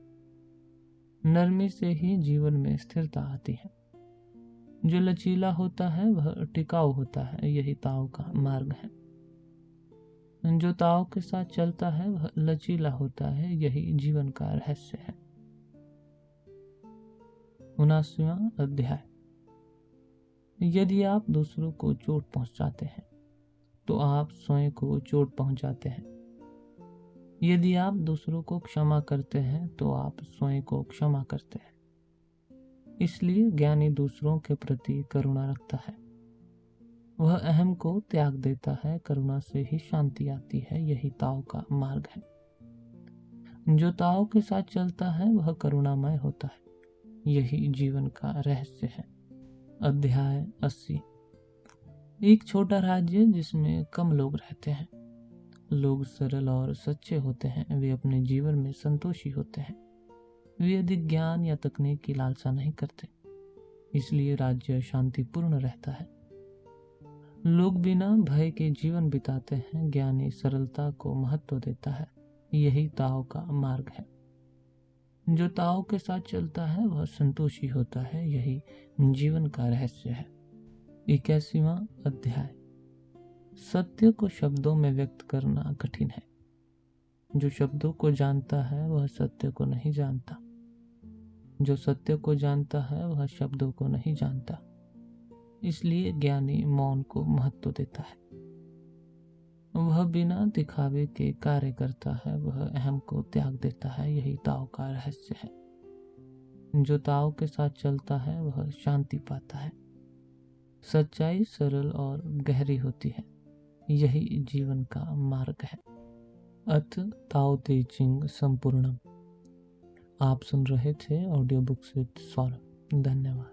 [SPEAKER 1] नरमी से ही जीवन में स्थिरता आती है। जो लचीला होता है वह टिकाऊ होता है, यही ताओ का मार्ग है। जो ताओ के साथ चलता है वह लचीला होता है, यही जीवन का रहस्य है। 79वां अध्याय। यदि आप दूसरों को चोट पहुंचाते हैं तो आप स्वयं को चोट पहुंचाते हैं। यदि आप दूसरों को क्षमा करते हैं तो आप स्वयं को क्षमा करते हैं। इसलिए ज्ञानी दूसरों के प्रति करुणा रखता है। वह अहम को त्याग देता है। करुणा से ही शांति आती है, यही ताओ का मार्ग है। जो ताओ के साथ चलता है वह करुणामय होता है, यही जीवन का रहस्य है। अध्याय 80। एक छोटा राज्य जिसमें कम लोग रहते हैं। लोग सरल और सच्चे होते हैं। वे अपने जीवन में संतोषी होते हैं। वे अधिक ज्ञान या तकनीक की लालसा नहीं करते। इसलिए राज्य शांतिपूर्ण रहता है। लोग बिना भय के जीवन बिताते हैं। ज्ञानी सरलता को महत्व देता है, यही ताओ का मार्ग है। जो ताओ के साथ चलता है वह संतोषी होता है, यही जीवन का रहस्य है। 81वां अध्याय। सत्य को शब्दों में व्यक्त करना कठिन है। जो शब्दों को जानता है वह सत्य को नहीं जानता। जो सत्य को जानता है वह शब्दों को नहीं जानता। इसलिए ज्ञानी मौन को महत्व देता है। वह बिना दिखावे के कार्य करता है। वह अहम को त्याग देता है, यही ताओ का रहस्य है। जो ताओ के साथ चलता है वह शांति पाता है। सच्चाई सरल और गहरी होती है, यही जीवन का मार्ग है। अथ ताओ ते चिंग संपूर्णम। आप सुन रहे थे ऑडियो बुक्स विद सौरभ। धन्यवाद।